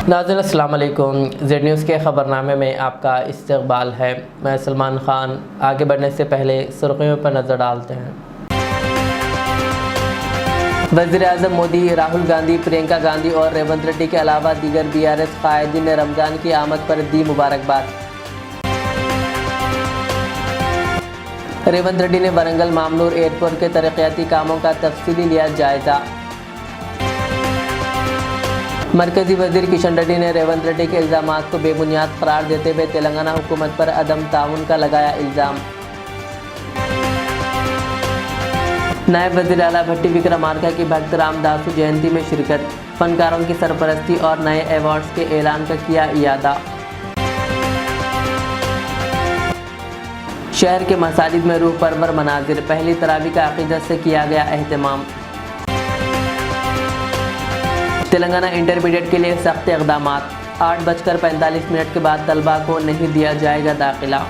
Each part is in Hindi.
नाज़रीन अस्सलाम वालेकुम। ज़ेड न्यूज़ के ख़बरनामे में आपका इस्तक़बाल है। मैं सलमान ख़ान। आगे बढ़ने से पहले सुर्ख़ियों पर नज़र डालते हैं। वज़ीर-ए-आज़म मोदी, राहुल गांधी, प्रियंका गांधी और रेवंत रेड्डी के अलावा दीगर BRS क़ायदीन ने रमज़ान की आमद पर दी मुबारकबाद। रेवंत रेड्डी ने वरंगल मामनूर एयरपोर्ट के तरक्याती कामों का तफसीली लिया जायज़ा। मरकज़ी वज़ीर किशन रेड्डी ने रेवंत रेड्डी के इल्ज़ामात को बेबुनियाद करार देते हुए तेलंगाना हुकूमत पर अदम ताउन का लगाया इल्ज़ाम। नायब वज़ीर आला भट्टी विक्रमार्का की भक्त रामदासु जयंती में शिरकत, फनकारों की सरपरस्ती और नए अवार्ड्स के ऐलान का किया इयादा। शहर के मसाजिद में रूह परवर मनाजिर, पहली तरावी का अक़ीदत से किया गया एहतमाम। तेलंगाना इंटरमीडिएट के लिए सख्त इक़दामात, 8:45 के बाद तलबा को नहीं दिया जाएगा दाखिला।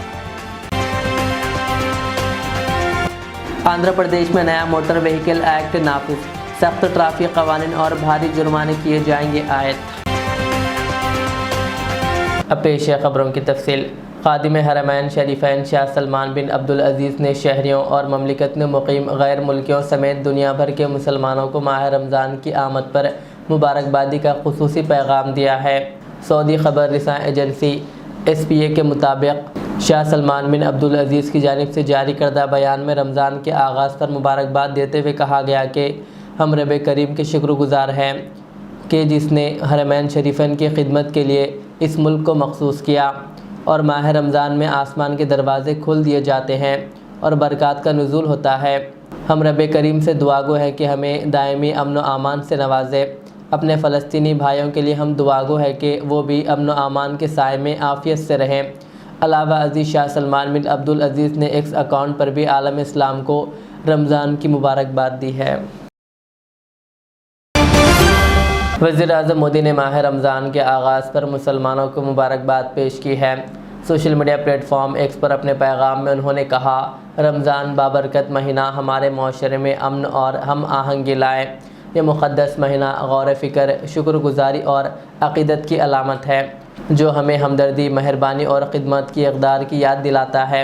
आंध्र प्रदेश में नया मोटर व्हीकल एक्ट नाफिज, सख्त ट्रैफिक कवानीन और भारी जुर्माने किए जाएंगे आयत। अब पेश है खबरों की तफसील। खादिम हरमैन शरीफैन शाह सलमान बिन अब्दुल अज़ीज़ ने शहरियों और ममलिकत में मुकीम गैर मुल्कियों समेत दुनिया भर के मुसलमानों को माह रमज़ान की आमद पर मुबारकबादी का खुसूसी पैगाम दिया है। सऊदी खबर रिसा एजेंसी SPA के मुताबिक शाह सलमान बिन अब्दुल अज़ीज़ की जानिब से जारी करदा बयान में रमज़ान के आगाज़ पर मुबारकबाद देते हुए कहा गया कि हम रब करीम के शुक्रगुज़ार हैं कि जिसने हरमैन शरीफैन की खिदमत के लिए इस मुल्क को मखसूस किया और माह रमज़ान में आसमान के दरवाज़े खोल दिए जाते हैं और बरक़ात का नुज़ूल होता है। हम रब करीम से दुआगो है कि हमें दायमी अमन व आमान से नवाजे। अपने फ़लस्तीनी भाइयों के लिए हम दुआगो है कि वो भी अमन व आमान के साए में आफ़ियत से रहें। अलावा अज़ीज़ शाह सलमान बिन अब्दुल अज़ीज़ ने X अकाउंट पर भी आलम इस्लाम को रमज़ान की मुबारकबाद दी है। वज़ीर-ए-आज़म मोदी ने माह रमज़ान के आगाज़ पर मुसलमानों को मुबारकबाद पेश की है। सोशल मीडिया प्लेटफॉर्म X पर अपने पैगाम में उन्होंने कहा, रमज़ान बाबरकत महीना हमारे माशरे में अमन और हम आहंगी लाए। ये मुक़द्दस महीना गौर फ़िक्र, शुक्रगुज़ारी और अक़ीदत की अलामत है जो हमें हमदर्दी, मेहरबानी और ख़िदमत की इक़दार की याद दिलाता है।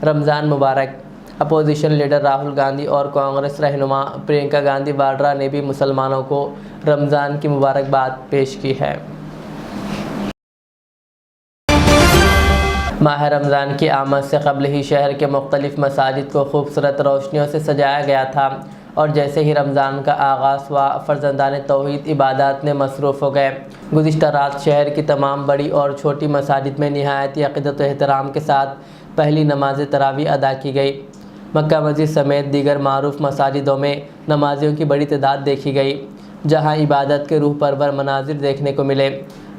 रमज़ान मुबारक। अपोजिशन लीडर राहुल गांधी और कांग्रेस रहनुमा प्रियंका गांधी वाड्रा ने भी मुसलमानों को रमज़ान की मुबारकबाद पेश की है। माह रमज़ान की आमद से कबल ही शहर के मुख्तलिफ़ मसाजिद को खूबसूरत रोशनियों से सजाया गया था और जैसे ही रमज़ान का आगाज़ हुआ, फ़र्ज़ंदान तौहीद इबादत में मसरूफ़ हो गए। गुज़िश्ता रात शहर की तमाम बड़ी और छोटी मसाजिद में निहायत अक़ीदत व एहतराम के साथ पहली नमाज तरावी अदा की गई। मक्का मस्जिद समेत दीगर मारूफ़ मसाजिदों में नमाजियों की बड़ी तादाद देखी गई, जहाँ इबादत के रूह परवर मनाजिर देखने को मिले।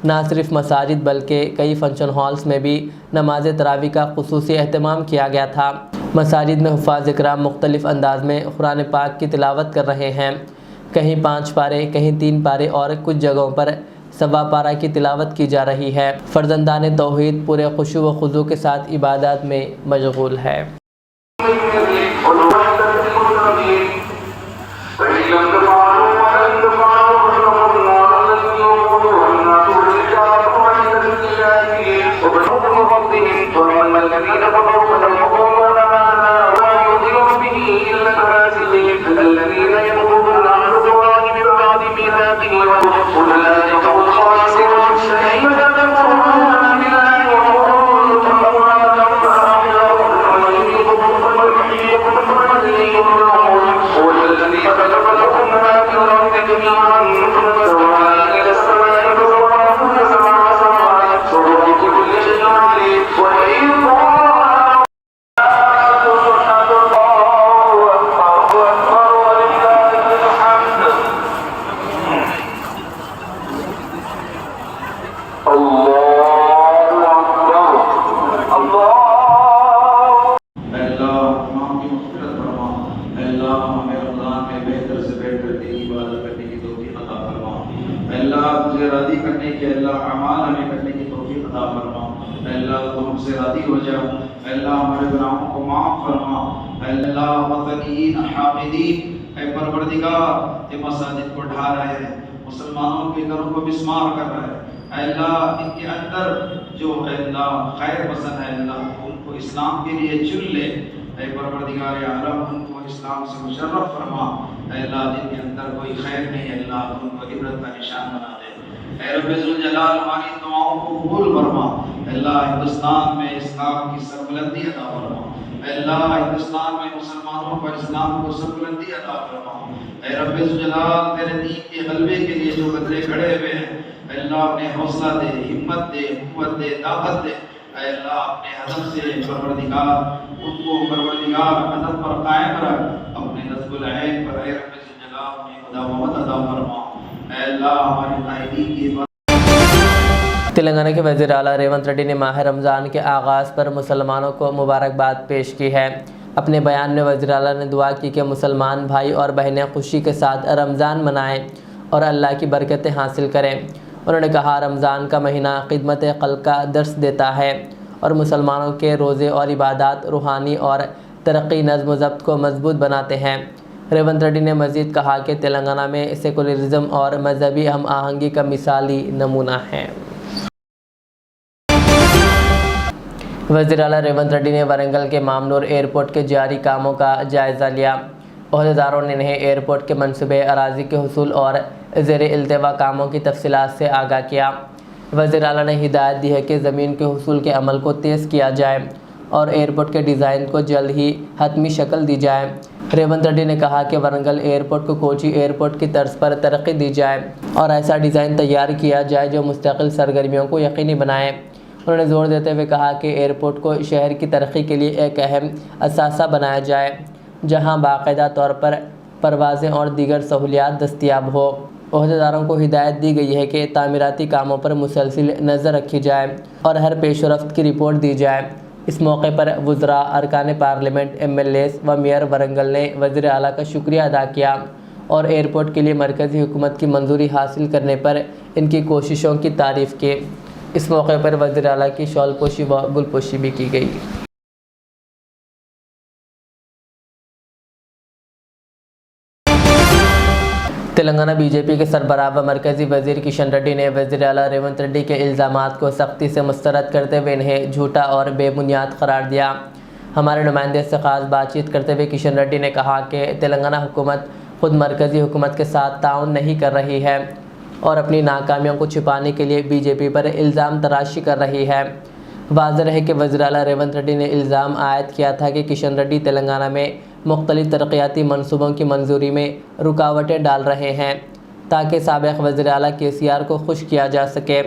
ना सिर्फ मसाजिद बल्कि कई फंक्शन हॉल्स में भी नमाज तरावी का खुसूसी एहतमाम किया गया था। मसाजिद में हुफ़ाज़ इकराम मुख्तलिफ़ अंदाज में कुरान पाक की तिलावत कर रहे हैं। कहीं 5 पारे, कहीं 3 पारे और कुछ जगहों पर सवा पारा की तिलावत की जा रही है। फ़र्ज़ंदान तौहीद पूरे खुशू व खुज़ू के साथ इबादत में मशगूल है। तुझे राज़ी करने के अल्लाह अमाल हमें करने की तौफीक अता फरमा। अल्लाह तो हमसे राज़ी हो जाओ। अल्लाह हमारे गुनाहों को माफ़ फरमा। अल्लाह वतनीन हामिदीन, ऐ परवरदिगार, ये मसाजिद को ढा रहे हैं, मुसलमानों के घरों को बिस्मार कर रहे हैं। अल्लाह इनके अंदर जो अल्लाह खैर पसंद है अल्लाह उनको इस्लाम के लिए चुन ले। परवरदिगार आलम उनको इस्लाम से मुशर्रफ फरमा। अल्लाह जिनके अंदर कोई खैर नहीं अल्लाह उनको इबरत का निशान बना दे। रब्बे ज़ुल जलाल हमारी दुआओं को कबूल फरमा। अल्लाह हिंदुस्तान में इस्लाम की सरबुलंदी अता फरमा। अल्लाह हिंदुस्तान में मुसलमानों पर इस्लाम को सरबुलंदी अता फरमा। रब्बे ज़ुल जलाल तेरे दीन के गलबे के लिए जो बंदे खड़े हुए हैं अल्लाह अपने हौसला दे, हिम्मत दे, कुव्वत दे, ताकत दे। अल्लाह अपने हदफ से परवरदिगार उनको परवरदिगार हदफ पर कायम रख। अपने नज़्बुल ऐन पर रब्बे ज़ुल जलाल में मुदावमत अता फरमा। अल्लाह हमारे कायदीन की तेलंगाना के वज़ीर आला रेवंत रेड्डी ने माह रमज़ान के आगाज़ पर मुसलमानों को मुबारकबाद पेश की है। अपने बयान में वज़ीर आला ने दुआ की कि मुसलमान भाई और बहनें खुशी के साथ रमज़ान मनाएं और अल्लाह की बरकतें हासिल करें। उन्होंने कहा, रमज़ान का महीना खिदमत क़ल्ब का दर्स देता है और मुसलमानों के रोज़े और इबादत रूहानी और तरक्की नज़्म व ज़ब्त को मजबूत बनाते हैं। रेवंत रेड्डी ने मज़ीद कहा कि तेलंगाना में सेकुलरिज़म और मजहबी हम आहंगी का मिसाली नमूना है। वज़ीर आला रेवंत रेड्डी ने वरंगल के मामनूर एयरपोर्ट के जारी कामों का जायज़ा लिया। ओहदेदारों ने इन्हें एयरपोर्ट के मनसूबे अराज़ी के हुसूल और ज़ेर इल्तवा कामों की तफसीलात से आगाह किया। वज़ीर आला ने हिदायत दी है कि ज़मीन के हुसूल के अमल को तेज़ किया जाए और एयरपोर्ट के डिज़ाइन को जल्द ही हतमी शक्ल दी जाए। रेवंत रेड्डी ने कहा कि वरंगल एयरपोर्ट को कोची एयरपोर्ट की तर्ज पर तरक्की दी जाए और ऐसा डिज़ाइन तैयार किया जाए जो मुस्तकिल सरगर्मियों को यकीनी बनाए। उन्होंने ज़ोर देते हुए कहा कि एयरपोर्ट को शहर की तरक्की के लिए एक अहम असासा बनाया जाए जहां बाकायदा तौर पर परवाज़ें और दीगर सहूलियात दस्तियाब हो। ओहदेदारों को हिदायत दी गई है कि तामीराती कामों पर मुसलसिल नज़र रखी जाए और हर पेशरफ्त की रिपोर्ट दी जाए। इस मौके पर वुज़रा, अरकान पार्लियामेंट, MLAs व मेयर वरंगल ने वज़ीर आला का शुक्रिया अदा किया और एयरपोर्ट के लिए मरकज़ी हुकूमत की मंजूरी हासिल करने पर इनकी कोशिशों की तारीफ़ की। इस मौके पर वज़ीर आला की शॉल पोशी व गुलपोशी भी की गई। तेलंगाना बीजेपी के सरबराह व मरकज़ी वज़ीर किशन रेड्डी ने वज़ीर आला रेवंत रेड्डी के इल्ज़ामात को सख्ती से मुस्तरद करते हुए इन्हें झूठा और बेबुनियाद करार दिया। हमारे नुमाइंदे से ख़ास बातचीत करते हुए किशन रेड्डी ने कहा कि तेलंगाना हुकूमत ख़ुद मरकज़ी हुकूमत के साथ ताउन नहीं कर रही है और अपनी नाकामियों को छिपाने के लिए बीजेपी पर इल्ज़ाम तराशी कर रही है। वाज़ेह है कि वज़ीर आला रेवंत रेड्डी ने इल्ज़ाम आयद किया था कि किशन रेड्डी तेलंगाना में मुख्तलिफ़ तरक्याती मनसूबों की मंजूरी में रुकावटें डाल रहे हैं ताकि साबिक़ वज़ीर आला KCR को खुश किया जा सके।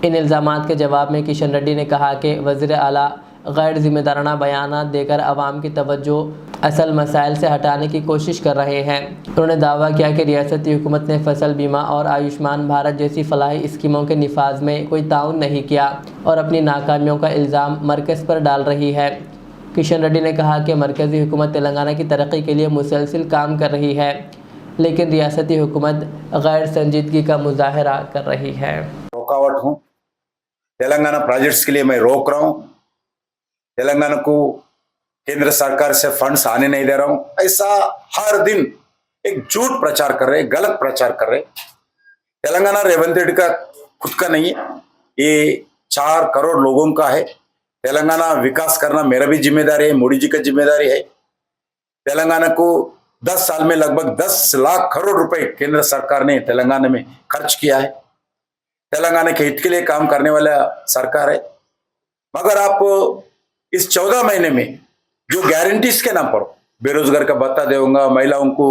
इन इल्ज़ामात के जवाब में किशन रेड्डी ने कहा कि वज़ीर आला गैर ज़िम्मेदाराना बयानात देकर आवाम की तवज्जो असल मसाइल से हटाने की कोशिश कर रहे हैं। उन्होंने दावा किया कि रियासती हुकूमत ने फसल बीमा और आयुष्मान भारत जैसी फलाही स्कीमों के निफाज में कोई ताउन नहीं किया और अपनी नाकामियों का इल्ज़ाम मरकज़ पर डाल रही है। किशन रेड्डी ने कहा कि मरकज़ी हुकूमत तेलंगाना की तरक्की के लिए मुसलसिल काम कर रही है लेकिन रियासती हुकूमत गैर संजीदगी का मुजाहरा कर रही है। रुकावट हूँ, तेलंगाना प्रोजेक्ट्स के लिए मैं रोक रहा हूँ, तेलंगाना को केंद्र सरकार से फंड्स आने नहीं दे रहा हूँ, ऐसा हर दिन एक झूठ प्रचार कर रहे, गलत प्रचार कर रहे। तेलंगाना रेवंत रेड्डी का खुद का नहीं है, ये 4 करोड़ लोगों का है। तेलंगाना विकास करना मेरा भी जिम्मेदारी है, मोदी जी का जिम्मेदारी है। तेलंगाना को 10 साल में लगभग 10 लाख करोड़ रुपए केंद्र सरकार ने तेलंगाना में खर्च किया है। तेलंगाना के हित के लिए काम करने वाला सरकार है। मगर आप इस 14 महीने में जो गारंटीज के नाम पर बेरोजगार का भत्ता देऊंगा, महिलाओं को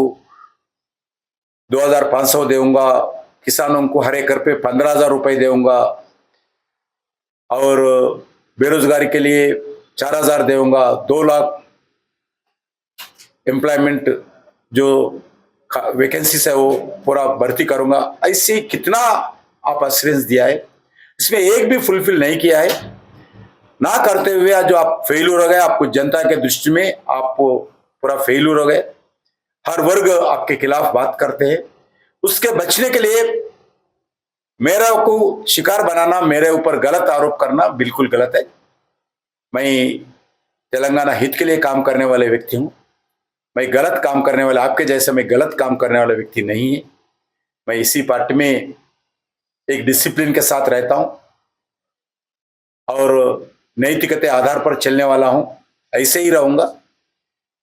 2500 देऊंगा, किसानों को हर एकड़ पे 15,000 रुपए देऊंगा और बेरोजगारी के लिए 4,000 देऊंगा, 2 लाख एम्प्लॉयमेंट जो वैकेंसीज है वो पूरा भर्ती करूंगा, ऐसे कितना आप एश्योरेंस दिया है, इसमें एक भी फुलफिल नहीं किया है। ना करते हुए जो आप फेल्यूर हो गए, आपको जनता के दृष्टि में आप पूरा फेल्यूर हो गए। हर वर्ग आपके खिलाफ बात करते हैं। उसके बचने के लिए मेरे को शिकार बनाना, मेरे ऊपर गलत आरोप करना बिल्कुल गलत है। मैं तेलंगाना हित के लिए काम करने वाले व्यक्ति हूं। मैं गलत काम करने वाला, आपके जैसे मैं गलत काम करने वाला व्यक्ति नहीं है। मैं इसी पार्टी में एक डिसिप्लिन के साथ रहता हूं और नैतिकता आधार पर चलने वाला हूं, ऐसे ही रहूंगा।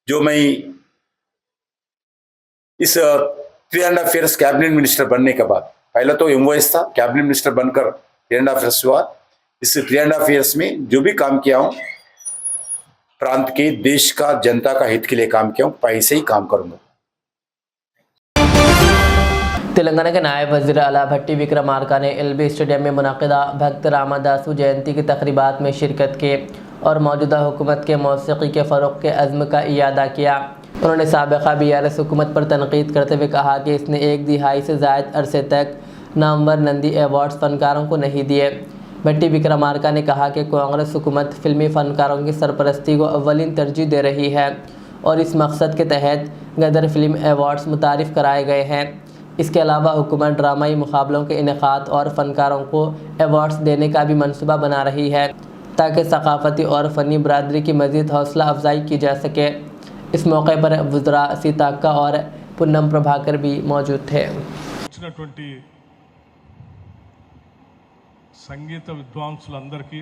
जो मैं इस 3.5 ईयर्स कैबिनेट मिनिस्टर बनने के बाद, पहले तो MOS था, कैबिनेट मिनिस्टर बनकर 3.5 ईयर्स हुआ। इस 3.5 ईयर्स में जो भी काम किया हूं, प्रांत के, देश का, जनता का हित के लिए काम किया हूं, ऐसे ही काम करूंगा। तेलंगाना के नायब वज़ीर आला भट्टी विक्रमार्का ने LB स्टेडियम में मुनक़िदा भक्त रामदासु जयंती की तक़रीबात में शिरकत की और मौजूदा हुकूमत के मौसीक़ी के फ़रोग़ के अज़्म का इयादा किया। उन्होंने साबिक़ा BRS हुकूमत पर तनक़ीद करते हुए कहा कि इसने 1 दिहाई से ज़ायद अरसे तक नामवर नंदी अवार्ड्स फ़नकारों को नहीं दिए। भट्टी विक्रमार्का ने कहा कि कांग्रेस हुकूमत फ़िल्मी फ़नकारों की सरपरस्ती को अव्वलीन तरजीह दे रही है और इस मकसद के तहत गदर फिल्म अवार्ड्स मुतारिफ़ कराए गए हैं। इसके अलावा हुकूमत ड्रामाई मुकाबलों के इनेकाद और फ़नकारों को अवार्ड्स देने का भी मनसूबा बना रही है ताकि सकाफ़ती और फ़नी बरादरी की मज़ीद हौसला अफजाई की जा सके। इस मौके पर वज़रा सीताक्का और पुन्नम प्रभाकर भी मौजूद थे। సంగీత విద్వాంసులందరికీ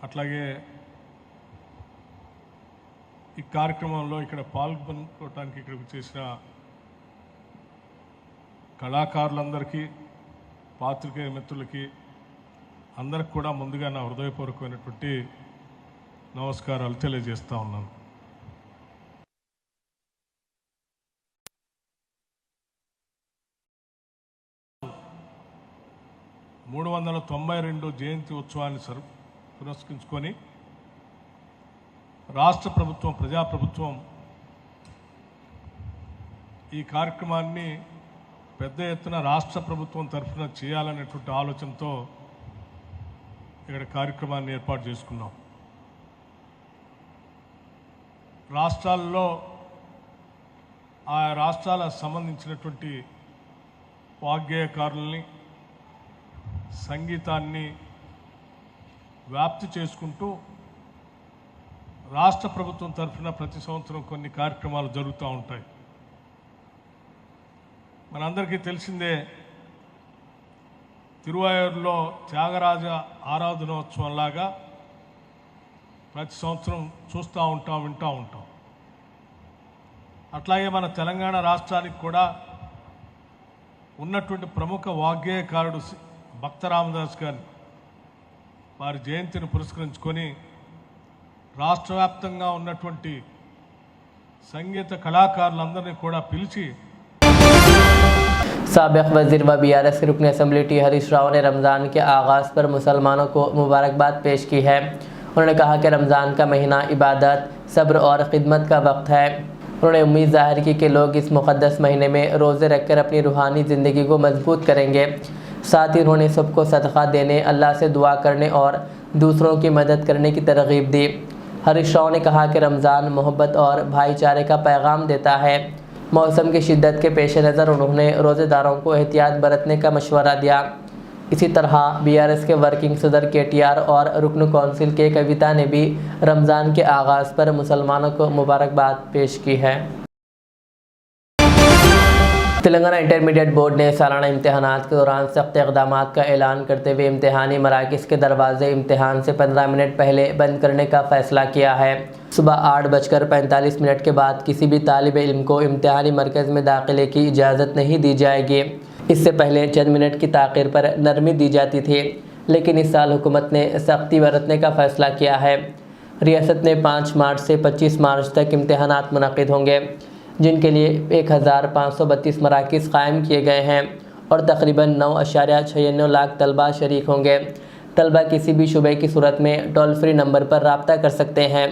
అట్లాగే ఈ కార్యక్రమంలో ఇక్కడ పాల్గొనడానికి ఇక్కడికి చేసిన కళాకారులందరికీ, పాత్రికేయ మిత్రులకి అందరికి కూడా ముందుగా నా హృదయపూర్వకమైనటువంటి నమస్కారాలు తెలియజేస్తా ఉన్నాను. మూడు 392 జయంతి ఉత్సవాన్ని పురస్కరించుకొని రాష్ట్ర ప్రభుత్వం, ప్రజాప్రభుత్వం ఈ కార్యక్రమాన్ని పెద్ద ఎత్తున రాష్ట్ర ప్రభుత్వం తరఫున చేయాలనేటువంటి ఆలోచనతో ఇక్కడ కార్యక్రమాన్ని ఏర్పాటు చేసుకున్నాం. రాష్ట్రాల్లో ఆ రాష్ట్రాలకు సంబంధించినటువంటి వాగ్గేయకారుల్ని, సంగీతాన్ని వ్యాప్తి చేసుకుంటూ రాష్ట్ర ప్రభుత్వం తరఫున ప్రతి సంవత్సరం కొన్ని కార్యక్రమాలు జరుగుతూ ఉంటాయి. మనందరికీ తెలిసిందే, తిరువాయూరులో త్యాగరాజ ఆరాధనోత్సవంలాగా ప్రతి సంవత్సరం చూస్తూ ఉంటాం, వింటూ ఉంటాం. అట్లాగే మన తెలంగాణ రాష్ట్రానికి కూడా ఉన్నటువంటి ప్రముఖ వాగ్గేయకారుడు భక్త రామదాస్ గారి వారి జయంతిని పురస్కరించుకొని రాష్ట్ర వ్యాప్తంగా ఉన్నటువంటి సంగీత కళాకారులందరినీ కూడా పిలిచి साबिक़ वज़ीर व BRS रुकन असम्बली टी हरीश राव ने रमज़ान के आगाज़ पर मुसलमानों को मुबारकबाद पेश की है। उन्होंने कहा कि रमज़ान का महीना इबादत, सब्र और ख़िदमत का वक्त है। उन्होंने उम्मीद ज़ाहिर की कि लोग इस मुक़द्दस महीने में रोज़े रखकर अपनी रूहानी ज़िंदगी को मजबूत करेंगे। साथ ही उन्होंने सबको सदक़ा देने, अल्लाह से दुआ करने और दूसरों की मदद करने की तरग़ीब दी। हरीश राव ने कहा कि रमज़ान मोहब्बत और भाईचारे का पैगाम देता है। मौसम की शिद्दत के पेश नज़र उन्होंने रोज़ेदारों को एहतियात बरतने का मशवरा दिया। इसी तरह BRS के वर्किंग सदर KTR और रुकन कौंसिल के कविता ने भी रमज़ान के आगाज़ पर मुसलमानों को मुबारकबाद पेश की है। तेलंगाना इंटरमीडिएट बोर्ड ने सालाना इम्तहानात के दौरान सख्त इक़दामात का ऐलान करते हुए इम्तहानी मराकिज़ के दरवाज़े इम्तहान से 15 मिनट पहले बंद करने का फ़ैसला किया है। सुबह 8:45 के बाद किसी भी तालिब इल्म को इम्तहानी मरकज़ में दाखिले की इजाज़त नहीं दी जाएगी। इससे पहले चंद मिनट की ताख़ीर पर नरमी दी जाती थी, लेकिन इस साल हुकूमत ने सख्ती बरतने का फ़ैसला किया है। रियासत में 5 मार्च से 25 मार्च तक इम्तहानात मुनक़िद होंगे, जिनके लिए 1532 मराकिज़ कायम किए गए हैं और तकरीबन 9.96 लाख तलबा शरीक होंगे। तलबा किसी भी शुबे की सूरत में टोल फ्री नंबर पर रब्ता कर सकते हैं।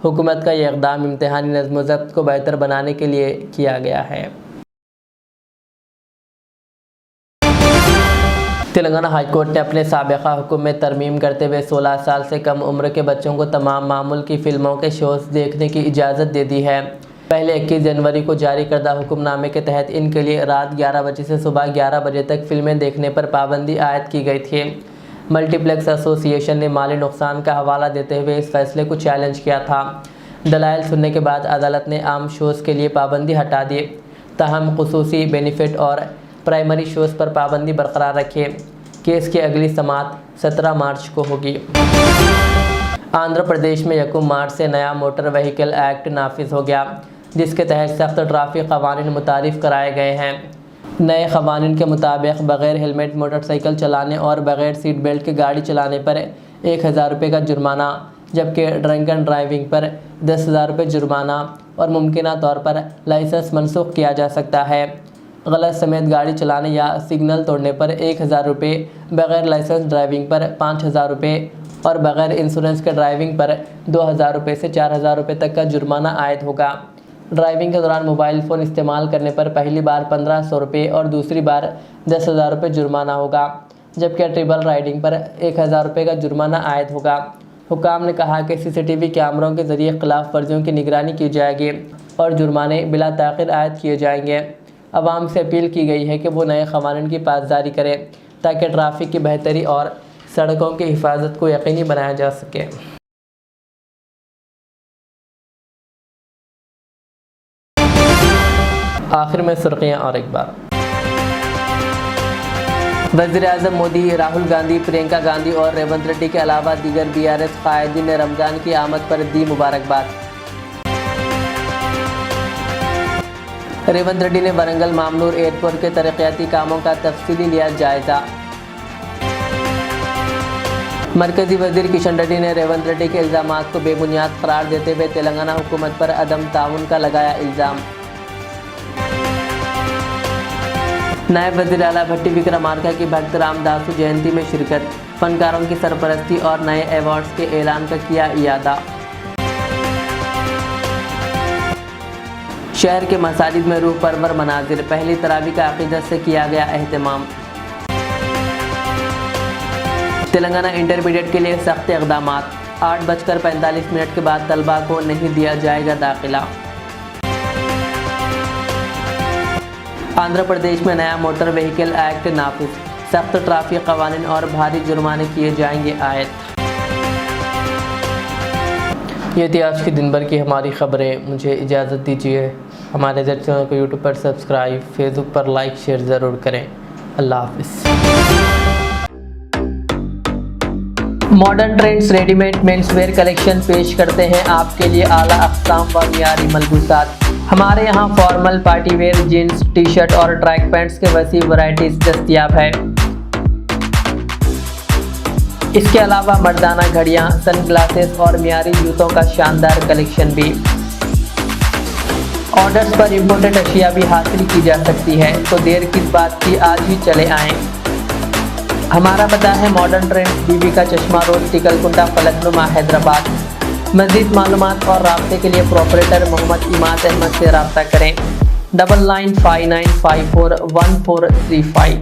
हुकूमत का यह इक़दाम इम्तहानी नज़्म व ज़ब्त को बेहतर बनाने के लिए किया गया है। तेलंगाना हाई कोर्ट ने अपने साबिक़ा हुक्म में तरमीम करते हुए 16 साल से कम उम्र के बच्चों को तमाम मामूल की फ़िल्मों के शोज़ देखने की इजाज़त दे दी है। पहले 21 जनवरी को जारी करदा हुक्मनामे के तहत इनके लिए रात 11 बजे से सुबह 11 बजे तक फ़िल्में देखने पर पाबंदी आयद की गई थी। मल्टीप्लेक्स एसोसिएशन ने माली नुकसान का हवाला देते हुए इस फैसले को चैलेंज किया था। दलाइल सुनने के बाद अदालत ने आम शोज़ के लिए पाबंदी हटा दी। ताहम खुसूसी बेनिफिट और प्राइमरी शोज़ पर पाबंदी बरकरार रखे। केस की अगली समाअत 17 मार्च को होगी। आंध्र प्रदेश में 1 मार्च से नया मोटर व्हीकल एक्ट नाफिज हो गया, जिसके तहत सख्त ट्रैफिक कवानीन मुतारिफ कराए गए हैं। नए कवानीन के मुताबिक बग़ैर हेलमेट मोटरसाइकिल चलाने और बग़ैर सीट बेल्ट की गाड़ी चलाने पर 1000 रुपये का जुर्माना, जबकि ड्रंक एंड ड्राइविंग पर 10,000 रुपये जुर्माना और मुमकिना तौर पर लाइसेंस मनसूख किया जा सकता है। गलत समेत गाड़ी चलाने या सिग्नल तोड़ने पर 1000 रुपये, बग़ैर लाइसेंस ड्राइविंग पर 5000 रुपये और बग़ैर इंश्योरेंस के ड्राइविंग पर 2000 रुपये से 4000 रुपये तक का जुर्माना आयद होगा। ड्राइविंग के दौरान मोबाइल फ़ोन इस्तेमाल करने पर पहली बार 1500 रुपये और दूसरी बार 10,000 रुपये जुर्माना होगा, जबकि ट्रिपल राइडिंग पर 1000 रुपये का जुर्माना आयद होगा। हुकाम ने कहा कि CCTV कैमरों के ज़रिए खिलाफ वर्जियों की निगरानी की जाएगी और जुर्माने बिला ताख़िर आयद किए जाएंगे। अवाम से अपील की गई है कि वो नए क़वानीन की पासदारी करें ताकि ट्रैफिक की बेहतरी और सड़कों की हिफाजत को यकीनी बनाया जा सके। आखिर में सुर्खियाँ और एक बार। वज़ीर-ए-आज़म मोदी, राहुल गांधी, प्रियंका गांधी और रेवंत रेड्डी के अलावा दीगर BRS कायदीन ने रमज़ान की आमद पर दी मुबारकबाद। रेवंत रेड्डी ने वरंगल मामनूर एयरपोर्ट के तरक्याती कामों का तफसीली लिया जायजा। मरकज़ी वज़ीर किशन रेड्डी ने रेवंत रेड्डी के इल्ज़ामात को बेबुनियाद करार देते हुए तेलंगाना हुकूमत पर अदम ताउन का लगाया इल्ज़ाम। नायब वज़ीर आला भट्टी विक्रमार्का की भक्त रामदासु जयंती में शिरकत, फनकारों की सरपरस्ती और नए अवार्ड्स के ऐलान का किया इयादा। शहर के मसाजिद में रूह परवर मनाजिर, पहली तरावी का अक़ीदत से किया गया एहतमाम। तेलंगाना इंटरमीडिएट के लिए सख्त इक़दामात, 8:45 के बाद तलबा को नहीं दिया जाएगा दाखिला। आंध्र प्रदेश में नया मोटर व्हीकल एक्ट नाफिज, सख्त ट्रैफिक कवानीन और भारी जुर्माने किए जाएंगे आयद। ये थी आज की दिन भर की हमारी खबरें। मुझे इजाज़त दीजिए। हमारे चैनल को यूट्यूब पर सब्सक्राइब, फेसबुक पर लाइक शेयर ज़रूर करें। अल्लाह हाफ़िज़। Modern trends readymade menswear collection पेश करते हैं आपके लिए आला अक़साम व मियारी मलबूसात। हमारे यहाँ formal, party wear, jeans, T shirt और ट्रैक पैंट्स के वसी वैरायटीज़ दस्तयाब है। इसके अलावा मर्दाना घड़ियाँ, सन ग्लासेस और मियारी जूतों का शानदार कलेक्शन भी। ऑर्डर्स पर इम्पोर्टेड अशिया भी हासिल की जा सकती है, तो देर किस बात की, आज ही चले आएँ। हमारा पता है मॉडर्न ट्रेंड्स, बीबी का चश्मा रोड, टिकलकुंटा, फलकनुमा, हैदराबाद। मज़ीद मालूमात और राब्ते के लिए प्रोपरेटर मोहम्मद इमाद अहमद से रब्ता करें। 9959541435।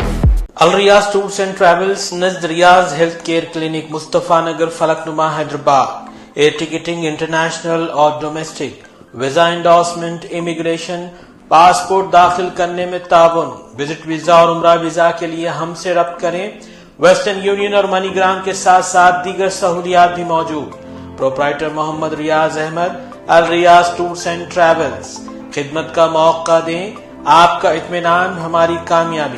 Al Riyaz tours and travels, नज़द Riyaz health care clinic, Mustafa Nagar, Falaknuma, Hyderabad. Air ticketing international और domestic, visa endorsement, immigration, passport दाखिल करने में ताउन, विजिट वीज़ा और उम्रा वीज़ा के लिए हमसे रब्त करें। वेस्टर्न यूनियन और मनीग्राम के साथ साथ दीगर सहूलियात भी मौजूद। Proprietor Mohammed Riyaz Ahmed, Al Riyaz tours and travels. खिदमत का मौका दें, आपका इत्मीनान हमारी कामयाबी।